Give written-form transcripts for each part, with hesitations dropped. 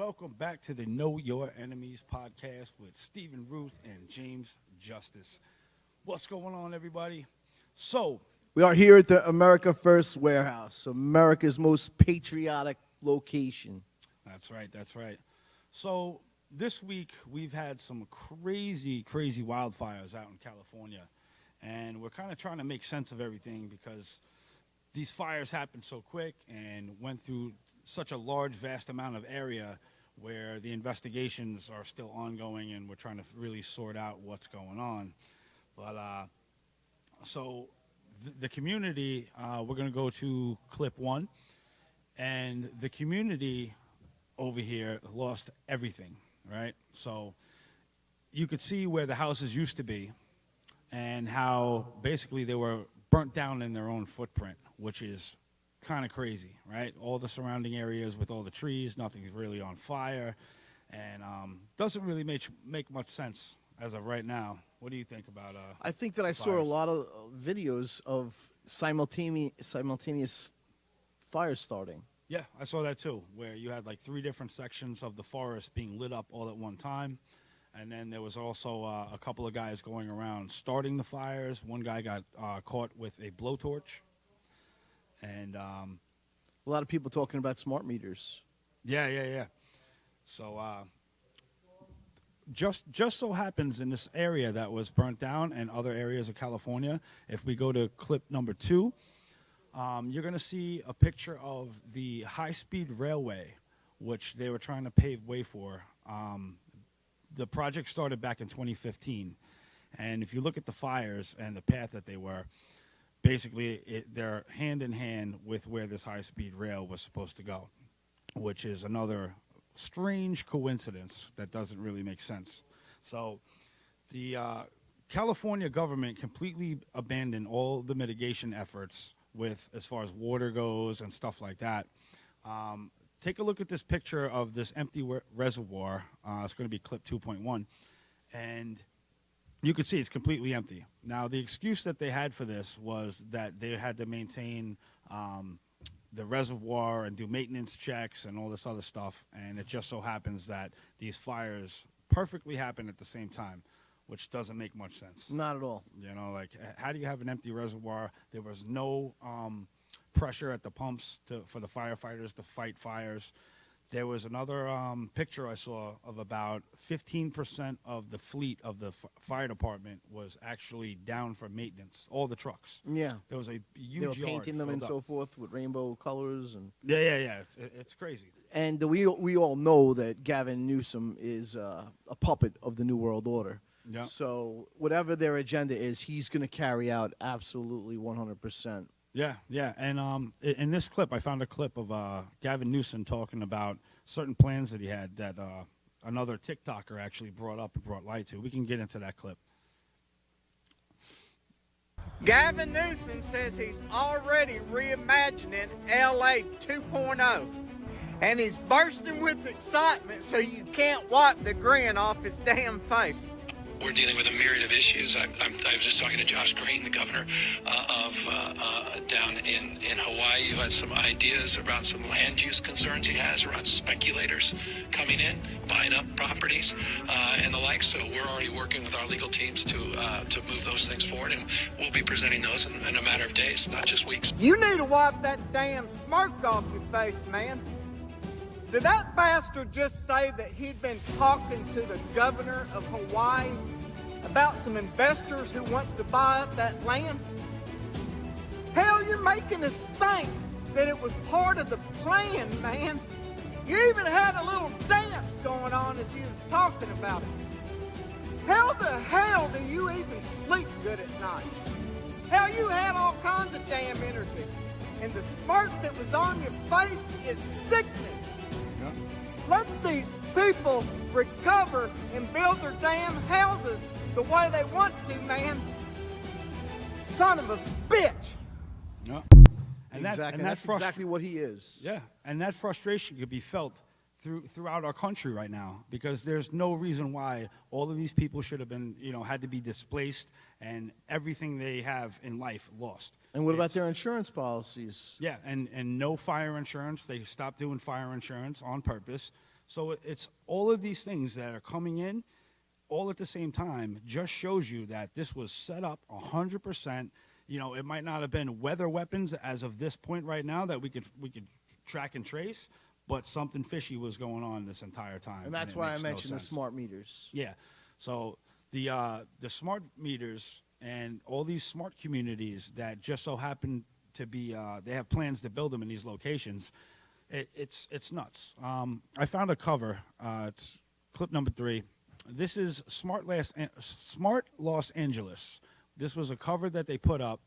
welcome back to the Know Your Enemies podcast with Stephen Ruth and James Justice. What's going on, everybody? So, we are here at the America First Warehouse, America's most patriotic location. That's right. So, this week we've had some crazy wildfires out in California, and we're kind of trying to make sense of everything because these fires happened so quick and went through such a large, vast amount of area where the investigations are still ongoing, and we're trying to really sort out what's going on. But so the community, we're going to go to clip one, and the community over here lost everything, right? So you could see where the houses used to be and how basically they were burnt down in their own footprint, which is kind of crazy, right? All the surrounding areas with all the trees, nothing's really on fire, and doesn't really make much sense as of right now. What do you think about I think that I saw a lot of videos of simultaneous fires starting. Yeah, I saw that too, where you had like 3 different sections of the forest being lit up all at one time. And then there was also a couple of guys going around starting the fires. One guy got caught with a blowtorch. And a lot of people talking about smart meters. Yeah. So just so happens in this area that was burnt down and other areas of California, if we go to clip number 2, you're going to see a picture of the high-speed railway, which they were trying to pave way for. The project started back in 2015, and if you look at the fires and the path that they were, basically they're hand in hand with where this high-speed rail was supposed to go, which is another strange coincidence that doesn't really make sense. So the California government completely abandoned all the mitigation efforts with as far as water goes and stuff like that. Take a look at this picture of this empty reservoir. It's going to be clip 2.1. And you can see it's completely empty. Now, the excuse that they had for this was that they had to maintain the reservoir and do maintenance checks and all this other stuff. And it just so happens that these fires perfectly happen at the same time, which doesn't make much sense. Not at all. You know, like, how do you have an empty reservoir? There was no pressure at the pumps for the firefighters to fight fires. There was another picture I saw of about 15% of the fleet of the fire department was actually down for maintenance, all the trucks. Yeah. There was a huge They were yard painting them and filled so up. forth with rainbow colors. And Yeah. It's crazy. And we all know that Gavin Newsom is a puppet of the New World Order. Yeah. So whatever their agenda is, he's going to carry out absolutely 100%. Yeah. And in this clip, I found a clip of Gavin Newsom talking about certain plans that he had that another TikToker actually brought up and brought light to. We can get into that clip. Gavin Newsom says he's already reimagining LA 2.0, and he's bursting with excitement so you can't wipe the grin off his damn face. We're dealing with a myriad of issues. I was just talking to Josh Green, the governor down in Hawaii, who had some ideas around some land use concerns he has around speculators coming in, buying up properties, and the like. So we're already working with our legal teams to move those things forward, and we'll be presenting those in a matter of days, not just weeks. You need to wipe that damn smirk off your face, man. Did that bastard just say that he'd been talking to the governor of Hawaii about some investors who wants to buy up that land? Hell, you're making us think that it was part of the plan, man. You even had a little dance going on as you was talking about it. How the hell do you even sleep good at night? Hell, you had all kinds of damn energy. And the smirk that was on your face is sickening. Let these people recover and build their damn houses the way they want to, man. Son of a bitch. Yeah. And That's exactly what he is. Yeah, and that frustration could be felt throughout our country right now, because there's no reason why all of these people should have been, had to be displaced and everything they have in life lost. And what about their insurance policies? Yeah, and no fire insurance. They stopped doing fire insurance on purpose. So it's all of these things that are coming in all at the same time just shows you that this was set up 100%. You know, it might not have been weather weapons as of this point right now that we could track and trace, but something fishy was going on this entire time. And that's it why I makes no mentioned the sense. smart meters. Yeah. So the smart meters and all these smart communities that just so happen to be, they have plans to build them in these locations. It's nuts. I found a cover. It's clip number 3. This is Smart Los Angeles. This was a cover that they put up,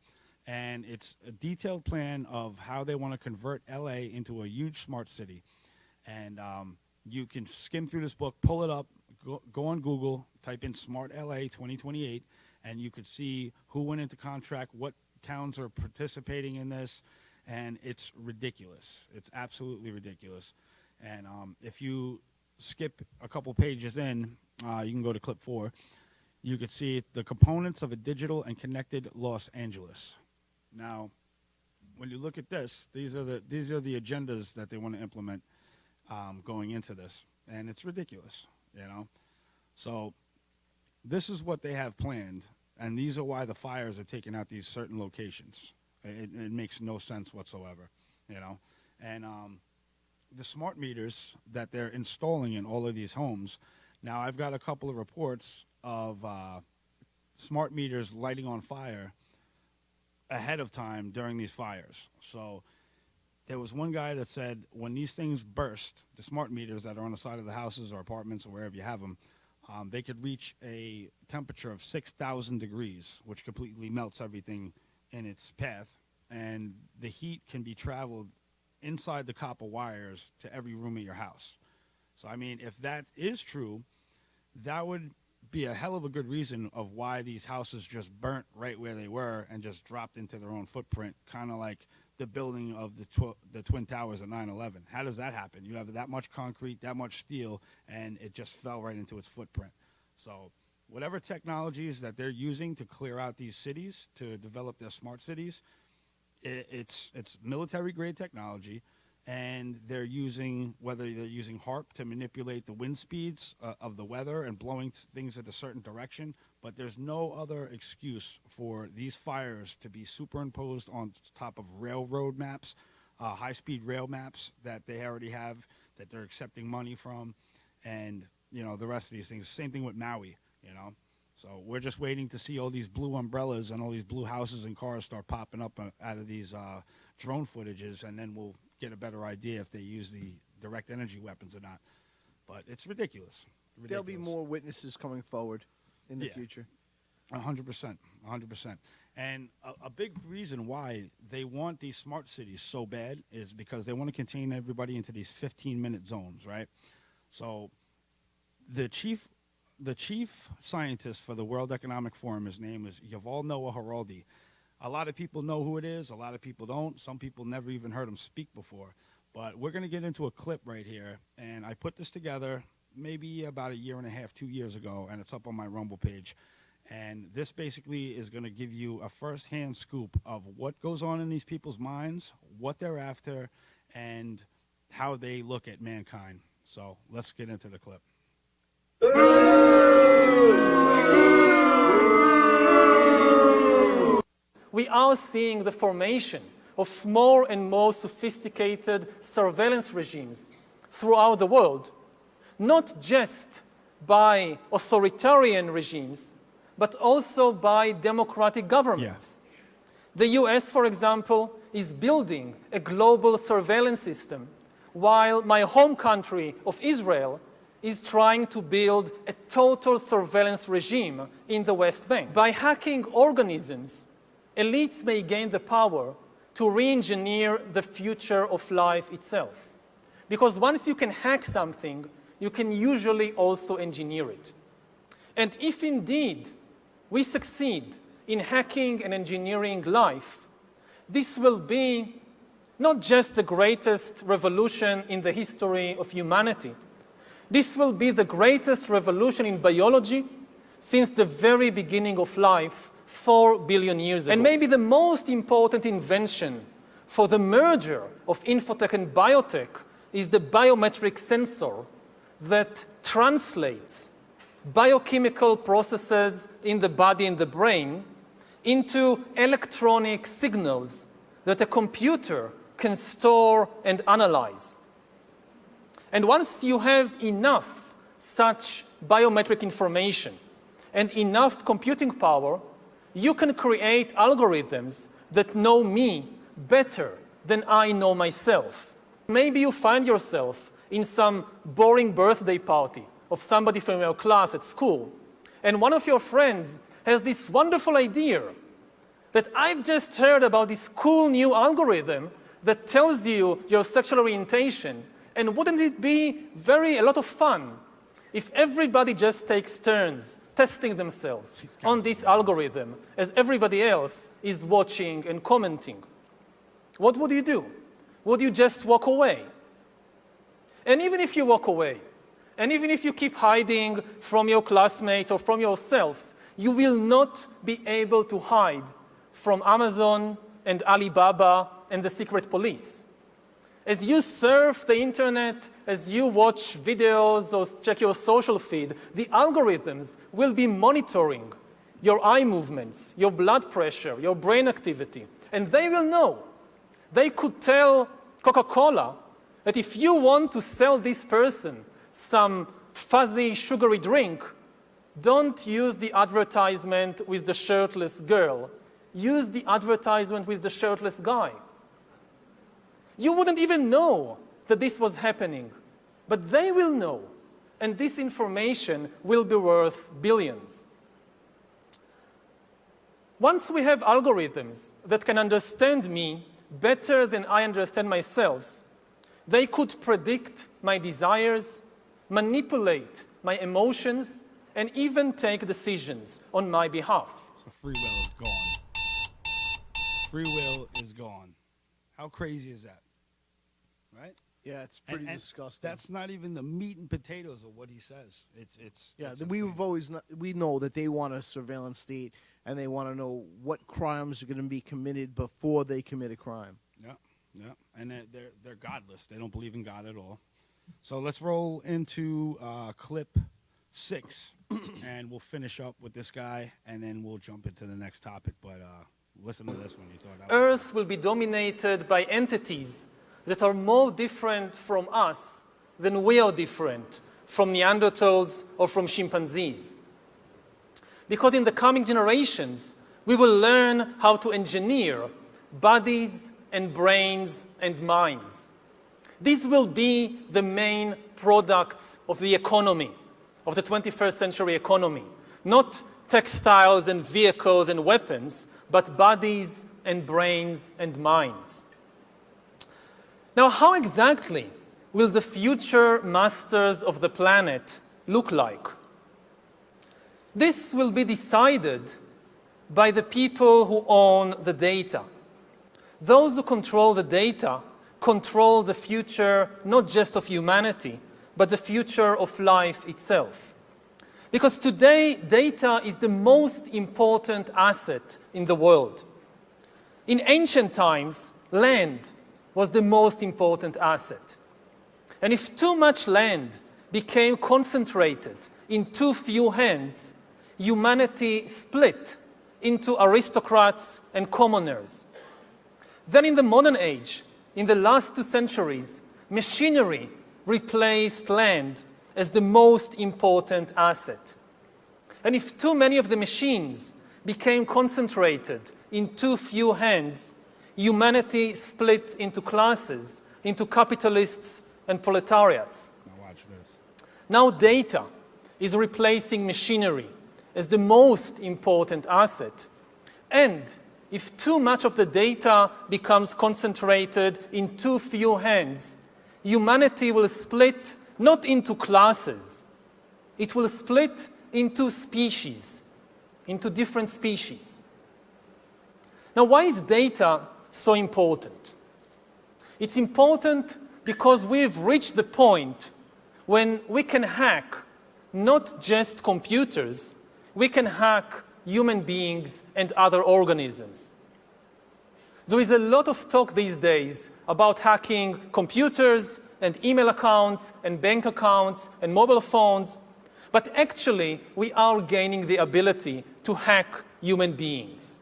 and it's a detailed plan of how they want to convert LA into a huge smart city. And you can skim through this book, pull it up, go on Google, type in Smart LA 2028, and you could see who went into contract, what towns are participating in this, and it's ridiculous. It's absolutely ridiculous. And if you skip a couple pages in, you can go to clip 4. You could see the components of a digital and connected Los Angeles. Now, when you look at this, these are the agendas that they want to implement going into this, and it's ridiculous, you know. So this is what they have planned, and these are why the fires are taking out these certain locations. It makes no sense whatsoever, you know. And the smart meters that they're installing in all of these homes. Now, I've got a couple of reports of smart meters lighting on fire ahead of time during these fires. So there was one guy that said when these things burst, the smart meters that are on the side of the houses or apartments or wherever you have them, they could reach a temperature of 6,000 degrees, which completely melts everything in its path. And the heat can be traveled inside the copper wires to every room of your house. So, I mean, if that is true, that would be a hell of a good reason of why these houses just burnt right where they were and just dropped into their own footprint, kind of like the building of the Twin Towers at 9/11. How does that happen? You have that much concrete, that much steel, and it just fell right into its footprint. So whatever technologies that they're using to clear out these cities, to develop their smart cities, it's military-grade technology. And they're using, whether they're using HARP to manipulate the wind speeds of the weather and blowing things in a certain direction, but there's no other excuse for these fires to be superimposed on top of railroad maps, high-speed rail maps that they already have, that they're accepting money from, and, you know, the rest of these things. Same thing with Maui, you know. So we're just waiting to see all these blue umbrellas and all these blue houses and cars start popping up out of these drone footages, and then we'll get a better idea if they use the direct energy weapons or not. But it's ridiculous. There'll be more witnesses coming forward in the future. 100%. 100%. And a big reason why they want these smart cities so bad is because they want to contain everybody into these 15-minute zones, right? So the chief scientist for the World Economic Forum, his name is Yuval Noah Harari. A lot of people know who it is. A lot of people don't. Some people never even heard him speak before. But we're going to get into a clip right here. And I put this together maybe about 1.5 years, 2 years ago, and it's up on my Rumble page. And this basically is going to give you a first-hand scoop of what goes on in these people's minds, what they're after, and how they look at mankind. So let's get into the clip. We are seeing the formation of more and more sophisticated surveillance regimes throughout the world, not just by authoritarian regimes, but also by democratic governments. Yeah. The US, for example, is building a global surveillance system, while my home country of Israel is trying to build a total surveillance regime in the West Bank. By hacking organisms, elites may gain the power to re-engineer the future of life itself. Because once you can hack something, you can usually also engineer it. And if indeed we succeed in hacking and engineering life, this will be not just the greatest revolution in the history of humanity. This will be the greatest revolution in biology since the very beginning of life 4 billion years ago. And maybe the most important invention for the merger of infotech and biotech is the biometric sensor that translates biochemical processes in the body and the brain into electronic signals that a computer can store and analyze. And once you have enough such biometric information and enough computing power, you can create algorithms that know me better than I know myself. Maybe you find yourself in some boring birthday party of somebody from your class at school, and one of your friends has this wonderful idea that I've just heard about this cool new algorithm that tells you your sexual orientation, and wouldn't it be a lot of fun if everybody just takes turns testing themselves on this algorithm as everybody else is watching and commenting? What would you do? Would you just walk away? And even if you walk away, and even if you keep hiding from your classmates or from yourself, you will not be able to hide from Amazon and Alibaba and the secret police. As you surf the internet, as you watch videos or check your social feed, the algorithms will be monitoring your eye movements, your blood pressure, your brain activity, and they will know. They could tell Coca-Cola that if you want to sell this person some fuzzy, sugary drink, don't use the advertisement with the shirtless girl. Use the advertisement with the shirtless guy. You wouldn't even know that this was happening, but they will know, and this information will be worth billions. Once we have algorithms that can understand me better than I understand myself, they could predict my desires, manipulate my emotions, and even take decisions on my behalf. So free will is gone. Free will is gone. How crazy is that? Right? Yeah, it's pretty And disgusting. that's not even the meat and potatoes of what he says. It's Yeah, it's we've insane. always we know that they want a surveillance state, and they want to know what crimes are going to be committed before they commit a crime. Yeah, yeah, and they're godless. They don't believe in God at all. So let's roll into clip 6, and we'll finish up with this guy, and then we'll jump into the next topic. But listen to this one. You thought that was Earth will be dominated by entities that are more different from us than we are different from Neanderthals or from chimpanzees. Because in the coming generations, we will learn how to engineer bodies and brains and minds. These will be the main products of the economy, of the 21st century economy. Not textiles and vehicles and weapons, but bodies and brains and minds. Now, how exactly will the future masters of the planet look like? This will be decided by the people who own the data. Those who control the data control the future not just of humanity, but the future of life itself. Because today, data is the most important asset in the world. In ancient times, land was the most important asset. And if too much land became concentrated in too few hands, humanity split into aristocrats and commoners. Then in the modern age, in the last 2 centuries, machinery replaced land as the most important asset. And if too many of the machines became concentrated in too few hands, humanity split into classes, into capitalists and proletariats. Now watch this. Now data is replacing machinery as the most important asset. And if too much of the data becomes concentrated in too few hands, humanity will split not into classes, it will split into species, into different species. Now, why is data so important? It's important because we've reached the point when we can hack not just computers, we can hack human beings and other organisms. There is a lot of talk these days about hacking computers, and email accounts and bank accounts and mobile phones, but actually we are gaining the ability to hack human beings.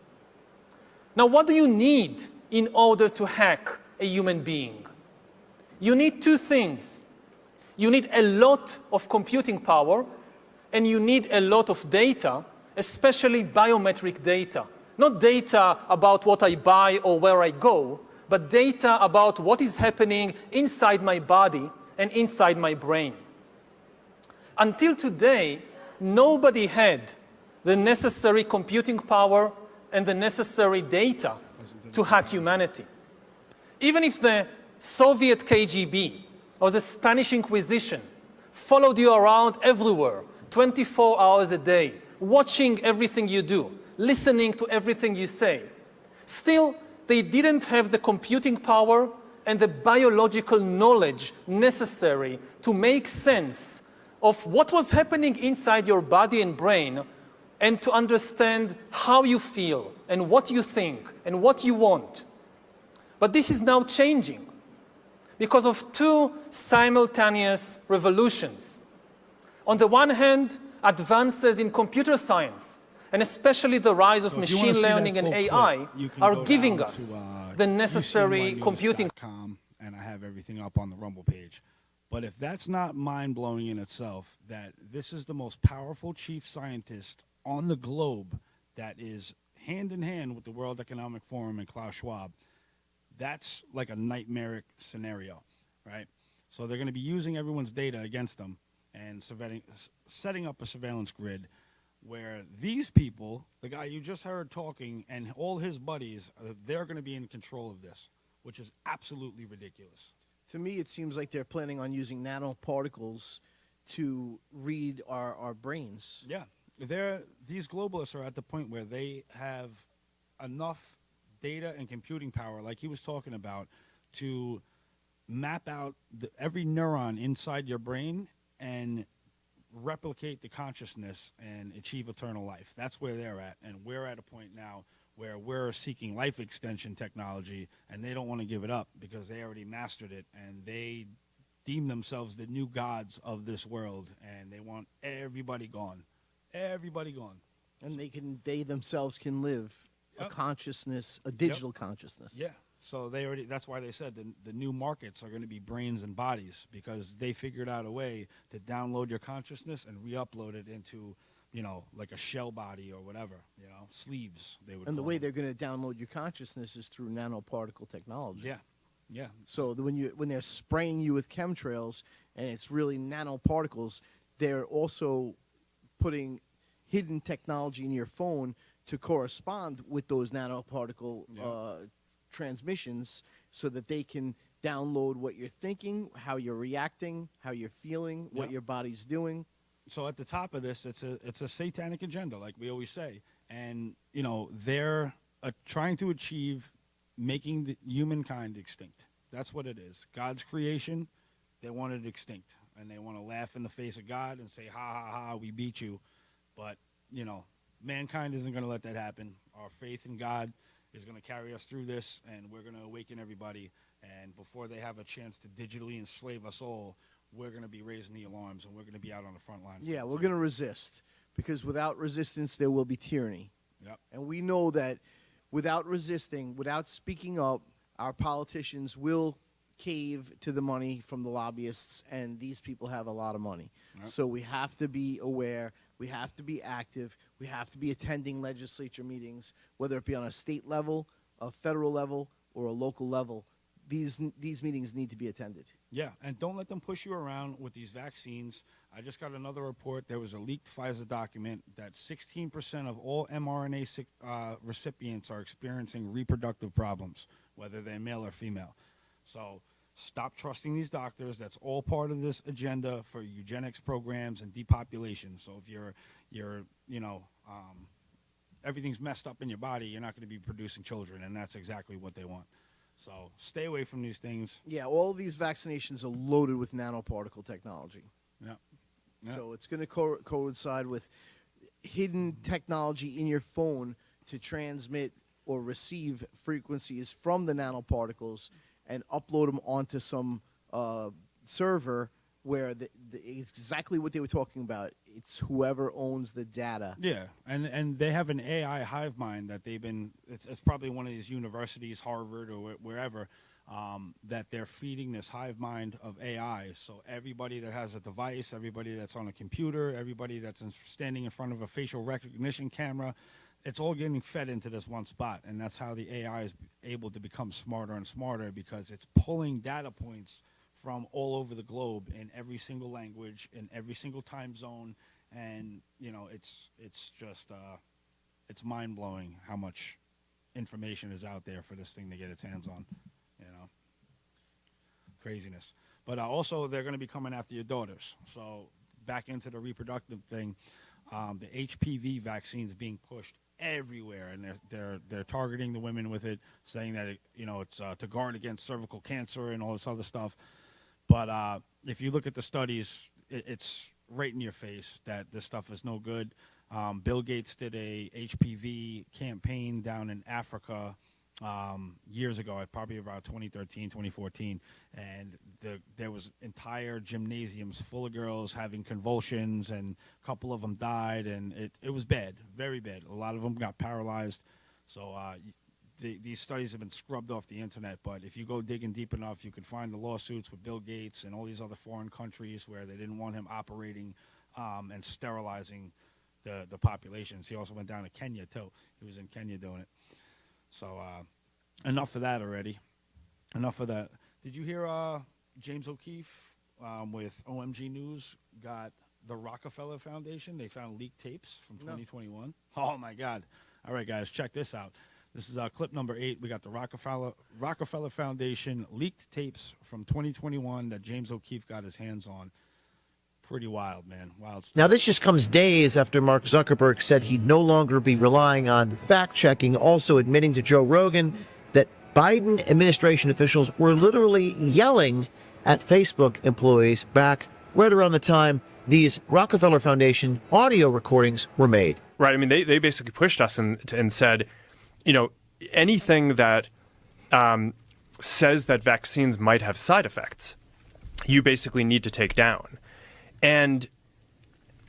Now, what do you need in order to hack a human being? You need two things. You need a lot of computing power, and you need a lot of data, especially biometric data. Not data about what I buy or where I go, but data about what is happening inside my body and inside my brain. Until today, nobody had the necessary computing power and the necessary data to hack humanity. Even if the Soviet KGB or the Spanish Inquisition followed you around everywhere, 24 hours a day, watching everything you do, listening to everything you say, still, they didn't have the computing power and the biological knowledge necessary to make sense of what was happening inside your body and brain and to understand how you feel and what you think and what you want. But this is now changing because of two simultaneous revolutions. On the one hand, advances in computer science, and especially the rise of So if you wanna machine see that learning and full AI, clip, you can are go giving down us to, the necessary computing. UCNYnews.com, and I have everything up on the Rumble page. But if that's not mind-blowing in itself, that this is the most powerful chief scientist on the globe that is hand in hand with the World Economic Forum and Klaus Schwab, that's like a nightmaric scenario, right? So they're going to be using everyone's data against them and setting up a surveillance grid where these people, the guy you just heard talking and all his buddies, they're going to be in control of this, which is absolutely ridiculous. To me, it seems like they're planning on using nanoparticles to read our brains. Yeah, these globalists are at the point where they have enough data and computing power, like he was talking about, to map out every neuron inside your brain and replicate the consciousness and achieve eternal life. That's where they're at, and we're at a point now where we're seeking life extension technology, and they don't want to give it up because they already mastered it, and they deem themselves the new gods of this world, and they want everybody gone. Everybody gone. And they themselves can live a Yep. consciousness, a digital consciousness. Yeah. So that's why they said the new markets are going to be brains and bodies, because they figured out a way to download your consciousness and re-upload it into, like a shell body or whatever, sleeves they would And the call way them. they're going to download your consciousness is through nanoparticle technology. Yeah. Yeah. So when they're spraying you with chemtrails and it's really nanoparticles, they're also putting hidden technology in your phone to correspond with those nanoparticle transmissions so that they can download what you're thinking, how you're reacting, how you're feeling, what Yep. your body's doing. So at the top of this, it's a satanic agenda, like we always say, and they're trying to achieve making the humankind extinct. That's what it is. God's creation, they want it extinct, and they want to laugh in the face of God and say, "Ha ha ha, we beat you." But mankind isn't going to let that happen. Our faith in God is going to carry us through this, and we're going to awaken everybody. And before they have a chance to digitally enslave us all, we're going to be raising the alarms, and we're going to be out on the front lines. Yeah, we're going to resist, because without resistance, there will be tyranny. Yep. And we know that without resisting, without speaking up, our politicians will cave to the money from the lobbyists, and these people have a lot of money. Yep. So we have to be aware. We have to be active. We have to be attending legislature meetings, whether it be on a state level, a federal level, or a local level. These meetings need to be attended. Yeah, and don't let them push you around with these vaccines. I just got another report. There was a leaked Pfizer document that 16% of all mRNA recipients are experiencing reproductive problems, whether they're male or female. So stop trusting these doctors. That's all part of this agenda for eugenics programs and depopulation. So if you're everything's messed up in your body, you're not going to be producing children, and that's exactly what they want. So stay away from these things. Yeah, all these vaccinations are loaded with nanoparticle technology. Yeah. Yeah. So it's going to coincide with hidden technology in your phone to transmit or receive frequencies from the nanoparticles and upload them onto some server where it's exactly what they were talking about. It's whoever owns the data. Yeah, and they have an AI hive mind that it's probably one of these universities, Harvard or wherever, that they're feeding this hive mind of AI. So everybody that has a device, everybody that's on a computer, everybody that's standing in front of a facial recognition camera, it's all getting fed into this one spot. And that's how the AI is able to become smarter and smarter, because it's pulling data points from all over the globe in every single language, in every single time zone. And, it's just, it's mind-blowing how much information is out there for this thing to get its hands on, Craziness. But also, they're going to be coming after your daughters. So back into the reproductive thing, the HPV vaccine is being pushed everywhere, and they're targeting the women with it, saying that it's to guard against cervical cancer and all this other stuff. But if you look at the studies, it's right in your face that this stuff is no good. Bill Gates did a HPV campaign down in Africa years ago, probably about 2013, 2014, and there was entire gymnasiums full of girls having convulsions, and a couple of them died, and it was bad, very bad. A lot of them got paralyzed. So these studies have been scrubbed off the internet, but if you go digging deep enough, you can find the lawsuits with Bill Gates and all these other foreign countries where they didn't want him operating and sterilizing the populations. He also went down to Kenya, too. He was in Kenya doing it. So enough of that already. Enough of that. Did you hear James O'Keefe with OMG News got the Rockefeller Foundation? They found leaked tapes from 2021. No. Oh, my God. All right, guys, check this out. This is clip number 8. We got the Rockefeller Foundation leaked tapes from 2021 that James O'Keefe got his hands on. Pretty wild, man. Wild stuff. Now, this just comes days after Mark Zuckerberg said he'd no longer be relying on fact-checking, also admitting to Joe Rogan that Biden administration officials were literally yelling at Facebook employees back right around the time these Rockefeller Foundation audio recordings were made. Right. I mean, they basically pushed us and said, anything that says that vaccines might have side effects, you basically need to take down. And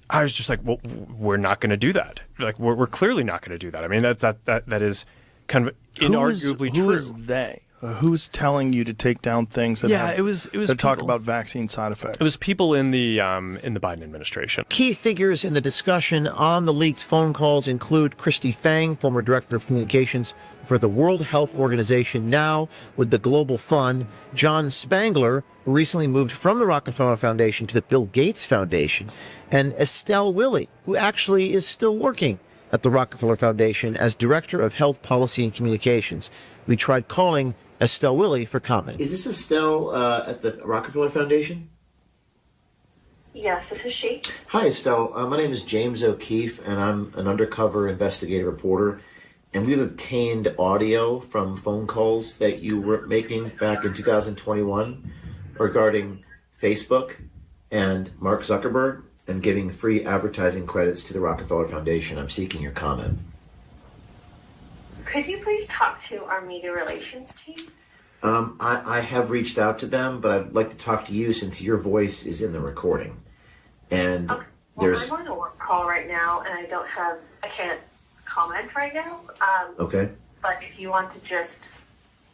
I was just like, well, we're not going to do that. Like, we're clearly not going to do that. I mean, that is kind of inarguably true. Who is they? Who's telling you to take down things that it was that talk people. about vaccine side effects? It was people in the Biden administration. Key figures in the discussion on the leaked phone calls include Christy Fang, former director of communications for the World Health Organization, now with the Global Fund, John Spangler, who recently moved from the Rockefeller Foundation to the Bill Gates Foundation, and Estelle Willey, who actually is still working at the Rockefeller Foundation as Director of Health Policy and Communications. We tried calling Estelle Willey for comment. Is this Estelle at the Rockefeller Foundation? Yes, this is she. Hi, Estelle. My name is James O'Keefe, and I'm an undercover investigative reporter. And we've obtained audio from phone calls that you were making back in 2021 regarding Facebook and Mark Zuckerberg and giving free advertising credits to the Rockefeller Foundation. I'm seeking your comment. Could you please talk to our media relations team? I have reached out to them, but I'd like to talk to you since your voice is in the recording. And okay. Well, I'm on a work call right now, and I can't comment right now. Okay. But if you want to just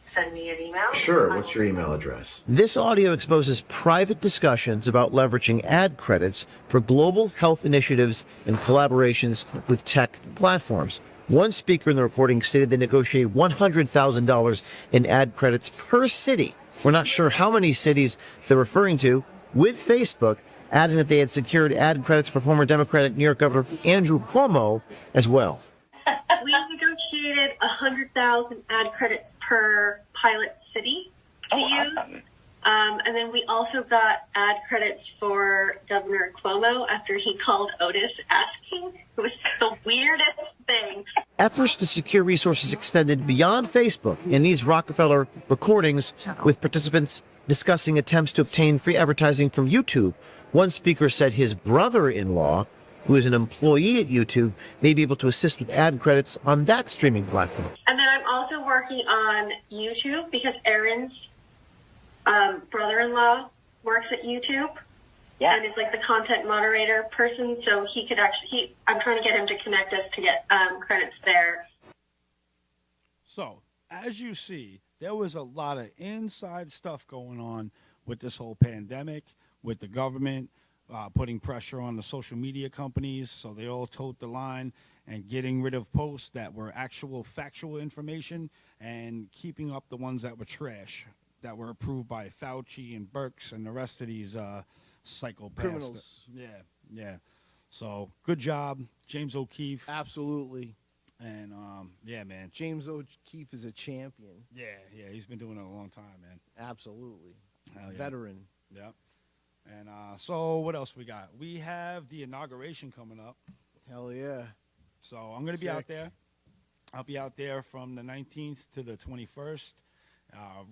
send me an email. Sure. What's your email address? This audio exposes private discussions about leveraging ad credits for global health initiatives and collaborations with tech platforms. One speaker in the recording stated they negotiated $100,000 in ad credits per city. We're not sure how many cities they're referring to with Facebook, adding that they had secured ad credits for former Democratic New York Governor Andrew Cuomo as well. We negotiated 100,000 ad credits per pilot city to use. And then we also got ad credits for Governor Cuomo after he called Otis asking. It was the weirdest thing. Efforts to secure resources extended beyond Facebook in these Rockefeller recordings, with participants discussing attempts to obtain free advertising from YouTube. One speaker said his brother-in-law, who is an employee at YouTube, may be able to assist with ad credits on that streaming platform. And then I'm also working on YouTube because Aaron's brother-in-law works at YouTube. Yeah. And is like the content moderator person, so he could actually. I'm trying to get him to connect us to get credits there. So, as you see, there was a lot of inside stuff going on with this whole pandemic, with the government putting pressure on the social media companies, so they all toed the line and getting rid of posts that were actual factual information and keeping up the ones that were trash, that were approved by Fauci and Birx and the rest of these psychopaths. Criminals. Yeah. So, good job, James O'Keefe. Absolutely. And, yeah, man. James O'Keefe is a champion. Yeah, he's been doing it a long time, man. Absolutely. Hell yeah. Veteran. Yep. And so what else we got? We have the inauguration coming up. Hell yeah. So I'm going to be out Sick. there. I'll be out there from the 19th to the 21st,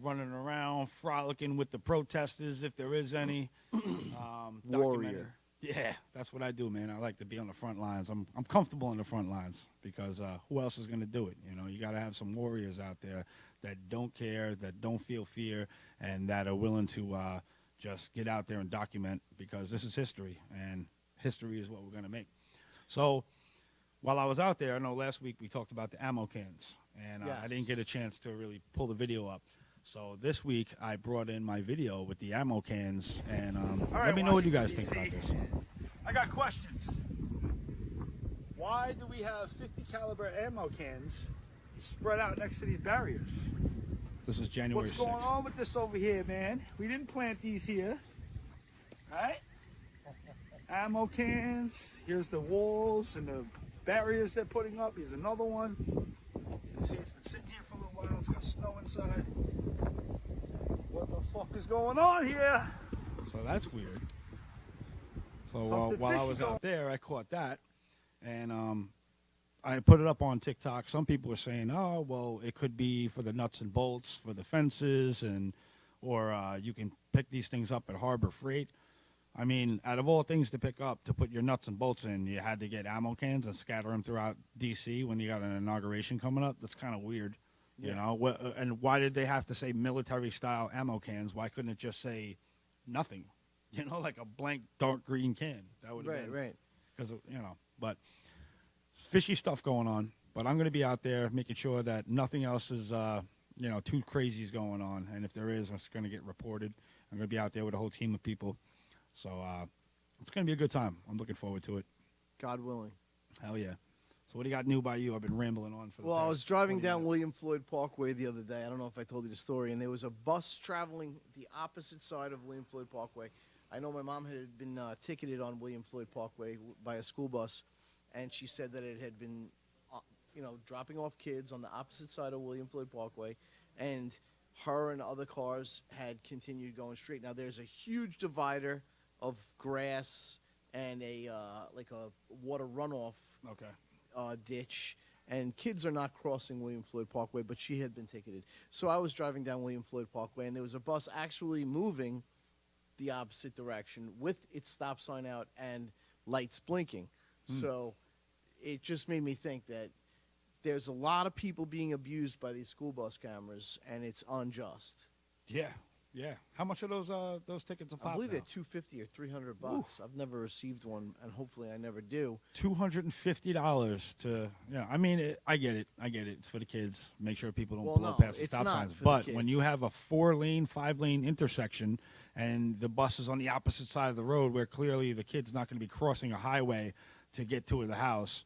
running around, frolicking with the protesters, if there is any. Warrior. Yeah, that's what I do, man. I like to be on the front lines. I'm comfortable on the front lines because who else is going to do it? You know, you got to have some warriors out there that don't care, that don't feel fear, and that are willing to just get out there and document, because this is history, and history is what we're going to make. So while I was out there, I know last week we talked about the ammo cans, and I didn't get a chance to really pull the video up. So this week I brought in my video with the ammo cans, and let me know what you guys think about this. I got questions. Why do we have 50 caliber ammo cans spread out next to these barriers? This is January 6th. What's going on with this over here, man? We didn't plant these here. Right? Ammo cans. Here's the walls and the barriers they're putting up. Here's another one. You can see it's been sitting here for a little while. It's got snow inside. What the fuck is going on here? So that's weird. So Something while I fishy was going- out there, I caught that, and I put it up on TikTok. Some people were saying, "Oh, well, it could be for the nuts and bolts for the fences, or you can pick these things up at Harbor Freight." I mean, out of all things to pick up to put your nuts and bolts in, you had to get ammo cans and scatter them throughout D.C. when you got an inauguration coming up. That's kind of weird, you know. And why did they have to say military-style ammo cans? Why couldn't it just say nothing? You know, like a blank dark green can. That would have been Right. because you know. But fishy stuff going on. But I'm going to be out there making sure that nothing else is too crazy is going on. And if there is, it's going to get reported. I'm going to be out there with a whole team of people. So it's going to be a good time. I'm looking forward to it. God willing. Hell yeah. So what do you got new by you? I've been rambling on for the Well, I past was driving 20 down minutes. William Floyd Parkway the other day. I don't know if I told you the story. And there was a bus traveling the opposite side of William Floyd Parkway. I know my mom had been ticketed on William Floyd Parkway by a school bus. And she said that it had been, dropping off kids on the opposite side of William Floyd Parkway. And her and other cars had continued going straight. Now, there's a huge divider of grass and a water runoff ditch, and kids are not crossing William Floyd Parkway, but she had been ticketed. So I was driving down William Floyd Parkway, and there was a bus actually moving the opposite direction with its stop sign out and lights blinking. So it just made me think that there's a lot of people being abused by these school bus cameras, and it's unjust. Yeah. How much are those tickets a pop? I believe now? they're $250 or $300. I've never received one, and hopefully I never do. $250 to, I mean, I get it. It's for the kids. Make sure people don't Well, blow no, past the it's stop not signs. for the But kids. when you have a 4-lane, 5-lane intersection and the bus is on the opposite side of the road where clearly the kid's not going to be crossing a highway to get to the house,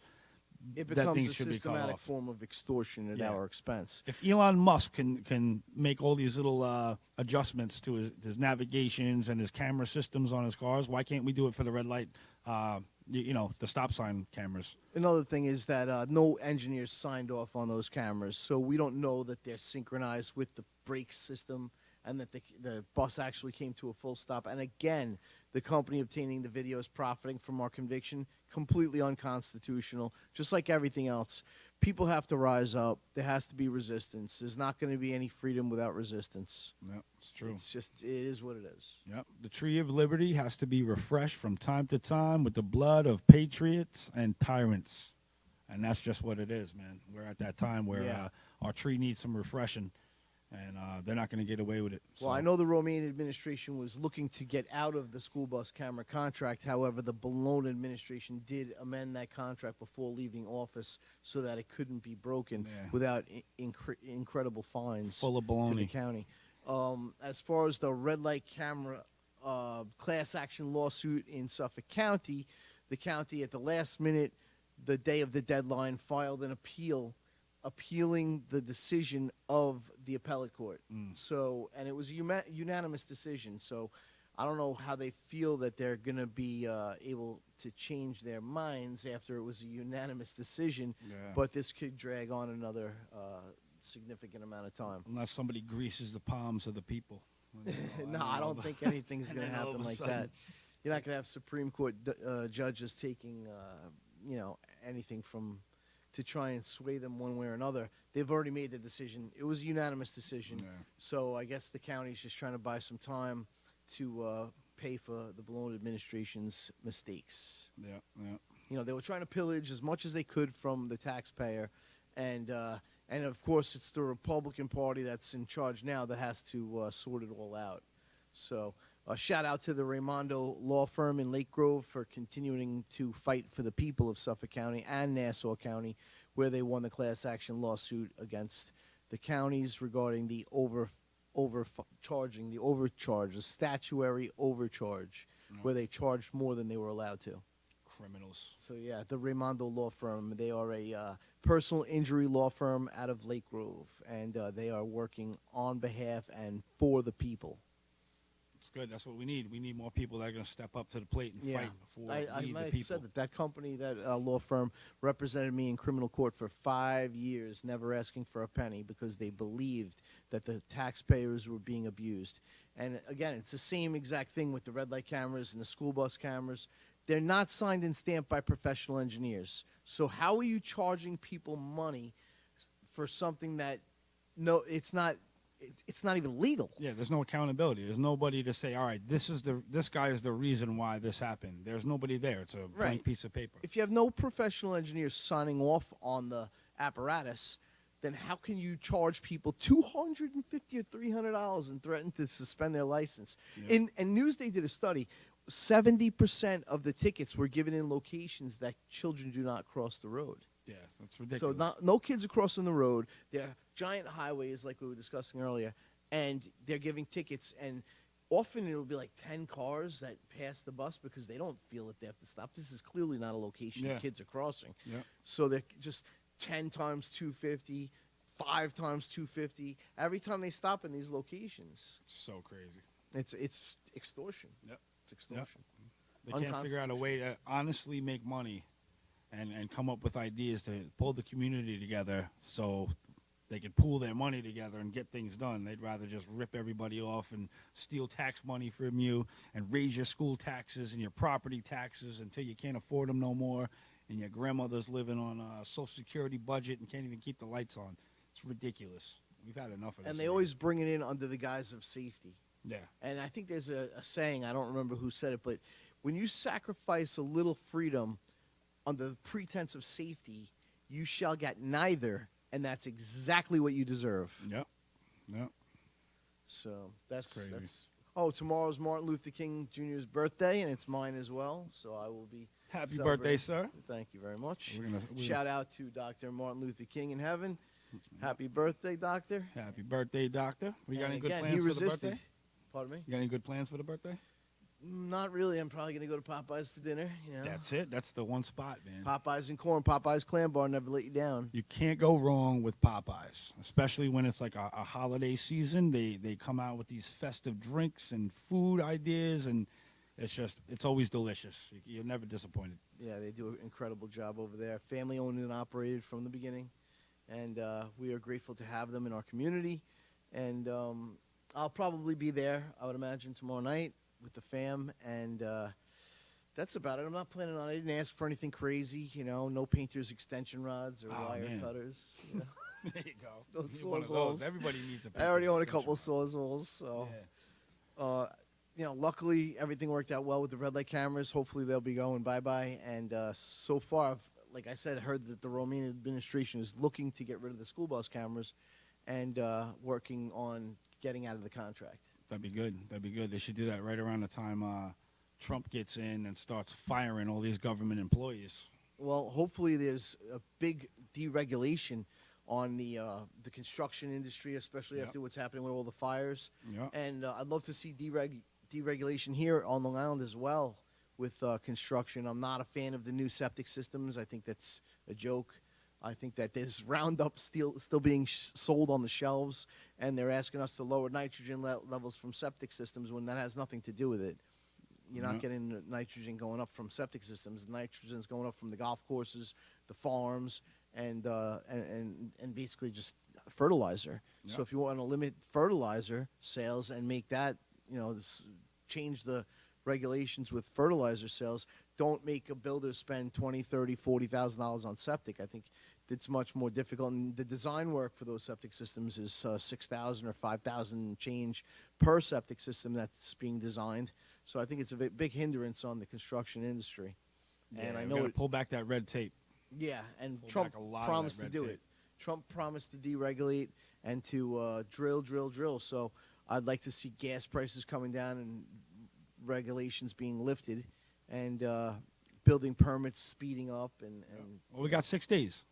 It that becomes thing a should be cut systematic off. form of extortion at our expense. If Elon Musk can make all these little adjustments to his navigations and his camera systems on his cars, why can't we do it for the red light, the stop sign cameras? Another thing is that no engineers signed off on those cameras, so we don't know that they're synchronized with the brake system and that the bus actually came to a full stop. And again, the company obtaining the video is profiting from our conviction. Completely unconstitutional, just like everything else. People have to rise up. There has to be resistance. There's not going to be any freedom without resistance. Yep, it's true. It is what it is. Yep. The tree of liberty has to be refreshed from time to time with the blood of patriots and tyrants. And that's just what it is, man. We're at that time where our tree needs some refreshing. and they're not going to get away with it. Well, I know the Romaine administration was looking to get out of the school bus camera contract. However, the Baloney administration did amend that contract before leaving office so that it couldn't be broken without incredible fines Full of to the baloney. county. As far as the red light camera class action lawsuit in Suffolk County, the county at the last minute, the day of the deadline, filed an appeal appealing the decision of the appellate court. So, and it was a unanimous decision. So, I don't know how they feel that they're going to be able to change their minds after it was a unanimous decision. But this could drag on another significant amount of time. Unless somebody greases the palms of the people. No, I don't think anything's going to then all of happen a like sudden- that. You're not going to have Supreme Court judges taking, anything from to try and sway them one way or another. They've already made the decision. It was a unanimous decision. So I guess the county's just trying to buy some time to pay for the Baloney administration's mistakes. They were trying to pillage as much as they could from the taxpayer, and of course it's the Republican Party that's in charge now that has to sort it all out. So a shout out to the Raimondo Law Firm in Lake Grove for continuing to fight for the people of Suffolk County and Nassau County, where they won the class action lawsuit against the counties regarding the overcharging, the statutory overcharge, where they charged more than they were allowed to. Criminals. So yeah, the Raimondo Law Firm, they are a personal injury law firm out of Lake Grove, and they are working on behalf and for the people. It's good. That's what we need. We need more people that are going to step up to the plate and fight for I we, might the have people. said that company, that law firm, represented me in criminal court for 5 years, never asking for a penny because they believed that the taxpayers were being abused. And again, it's the same exact thing with the red light cameras and the school bus cameras. They're not signed and stamped by professional engineers. So how are you charging people money for something that, no, it's not even legal? Yeah, there's no accountability. There's nobody to say, all right, this guy is the reason why this happened. There's nobody there. It's a blank piece of paper. If you have no professional engineers signing off on the apparatus, then how can you charge people $250 or $300 and threaten to suspend their license? And Newsday did a study. 70% of the tickets were given in locations that children do not cross the road. Yeah, that's ridiculous. So no kids are crossing the road. They're giant highways like we were discussing earlier, and they're giving tickets. And often it will be like 10 cars that pass the bus because they don't feel that they have to stop. This is clearly not a location kids are crossing. So they're just 10 times 250, 5 times 250 every time they stop in these locations. So crazy. It's extortion. It's extortion. They can't figure out a way to honestly make money and come up with ideas to pull the community together so they can pool their money together and get things done. They'd rather just rip everybody off and steal tax money from you and raise your school taxes and your property taxes until you can't afford them no more, and your grandmother's living on a Social Security budget and can't even keep the lights on. It's ridiculous. We've had enough of this. And they always bring it in under the guise of safety. Yeah. And I think there's a saying, I don't remember who said it, but when you sacrifice a little freedom under the pretense of safety, you shall get neither, and that's exactly what you deserve. Yep. So that's crazy. Tomorrow's Martin Luther King Jr.'s birthday, and it's mine as well, so I will be Happy celebrating. birthday, sir. Thank you very much. We're Shout out to Dr. Martin Luther King in heaven. Happy birthday, doctor. Happy birthday, doctor. We got And any good again, plans he for the resisted. birthday? Pardon me? You got any good plans for the birthday? Not really. I'm probably going to go to Popeyes for dinner. That's it. That's the one spot, man. Popeyes and corn. Popeyes Clam Bar never let you down. You can't go wrong with Popeyes, especially when it's like a holiday season. They come out with these festive drinks and food ideas, and it's always delicious. You're never disappointed. Yeah, they do an incredible job over there. Family owned and operated from the beginning, and we are grateful to have them in our community. And I'll probably be there, I would imagine, tomorrow night with the fam, and that's about it. I'm not planning on. I didn't ask for anything crazy, no painter's extension rods or wire man. cutters. There you go. Those You need one of Sawzalls. those. Everybody needs a I already own a extension couple rod. Sawzalls, so luckily everything worked out well with the red light cameras. Hopefully they'll be going bye-bye. And so far, like I said, I heard that the Romaine administration is looking to get rid of the school bus cameras, and working on getting out of the contract. That'd be good. That'd be good. They should do that right around the time Trump gets in and starts firing all these government employees. Well, hopefully there's a big deregulation on the construction industry, especially Yep. after what's happening with all the fires. Yep. And I'd love to see deregulation here on Long Island as well with construction. I'm not a fan of the new septic systems. I think that's a joke. I think that there's Roundup still being sold on the shelves, and they're asking us to lower nitrogen levels from septic systems when that has nothing to do with it. You're not Yeah. getting the nitrogen going up from septic systems. Nitrogen's going up from the golf courses, the farms, and basically just fertilizer. Yeah. So if you want to limit fertilizer sales and make that, change the regulations with fertilizer sales, don't make a builder spend $20,000, $30,000, $40,000 on septic. I think it's much more difficult, and the design work for those septic systems is $6,000 or $5,000 change per septic system that's being designed. So I think it's a big hindrance on the construction industry. And I we know gotta it, pull back that red tape. yeah, and Pull Trump back a lot of promised that to red do tape. it. Trump promised to deregulate and to drill. So I'd like to see gas prices coming down and regulations being lifted, and building permits speeding up. And Well, we got 6 days.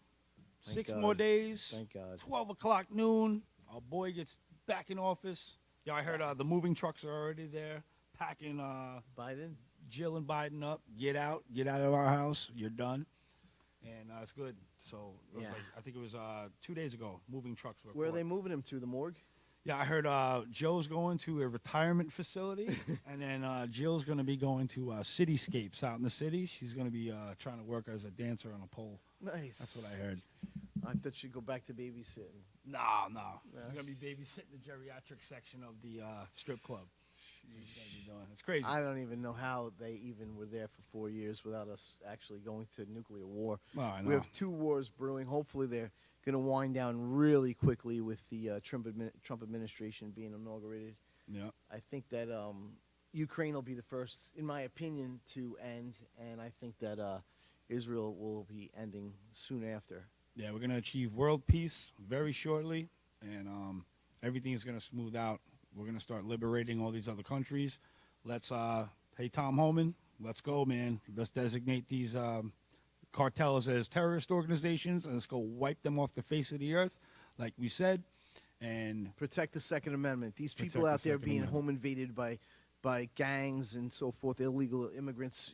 Thank 6 God. more days. Thank God. 12 o'clock noon. Our boy gets back in office. Yeah, I heard the moving trucks are already there, packing Biden. Jill and Biden up. Get out of our house. You're done. And it's good. So it was Yeah. I think it was 2 days ago. Moving trucks were. Where are caught. they moving him to? The morgue? Yeah, I heard Joe's going to a retirement facility, and then Jill's going to be going to Cityscapes out in the city. She's going to be trying to work as a dancer on a pole. Nice. That's what I heard. I thought she'd go back to babysitting. No. She's going to be babysitting the geriatric section of the strip club. That's what she's going to be doing. It's crazy. I don't even know how they even were there for 4 years without us actually going to nuclear war. Well, I We know. have 2 wars brewing. Hopefully, they're going to wind down really quickly with the Trump administration being inaugurated. Yeah. I think that Ukraine will be the first, in my opinion, to end, and I think that Israel will be ending soon after. Yeah, we're going to achieve world peace very shortly, and everything is going to smooth out. We're going to start liberating all these other countries. Let's, hey, Tom Homan, let's go, man. Let's designate these cartels as terrorist organizations, and let's go wipe them off the face of the earth, like we said. And Protect the Second Amendment. These Protect people the out there Second being Amendment. home invaded by gangs and so forth, illegal immigrants,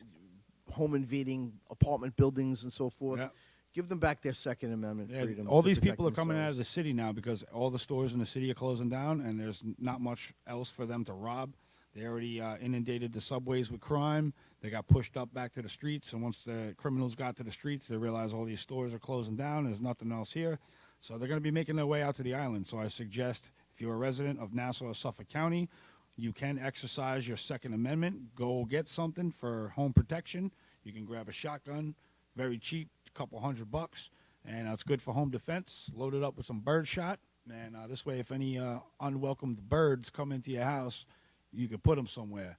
home invading apartment buildings and so forth. Yeah. Give them back their Second Amendment yeah, freedom. all to these protect people are coming out of the themselves. city now because all the stores in the city are closing down, and there's not much else for them to rob. They already inundated the subways with crime. They got pushed up back to the streets, and once the criminals got to the streets, they realized all these stores are closing down. There's nothing else here. So they're going to be making their way out to the island. So I suggest if you're a resident of Nassau or Suffolk County, you can exercise your Second Amendment. Go get something for home protection. You can grab a shotgun, very cheap, a couple $100, and it's good for home defense. Load it up with some bird shot, and this way, if any unwelcomed birds come into your house, you can put them somewhere.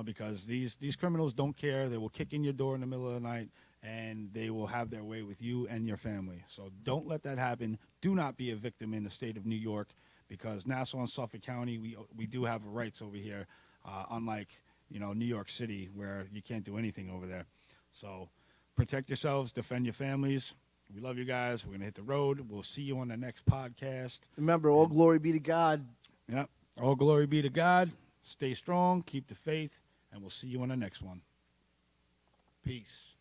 Because these criminals don't care. They will kick in your door in the middle of the night, and they will have their way with you and your family. So don't let that happen. Do not be a victim in the state of New York, because Nassau and Suffolk County, we do have rights over here, unlike New York City, where you can't do anything over there. So protect yourselves, defend your families. We love you guys. We're gonna hit the road. We'll see you on the next podcast. Remember, all glory be to God. Yep. All glory be to God. Stay strong, keep the faith, and we'll see you on the next one. Peace.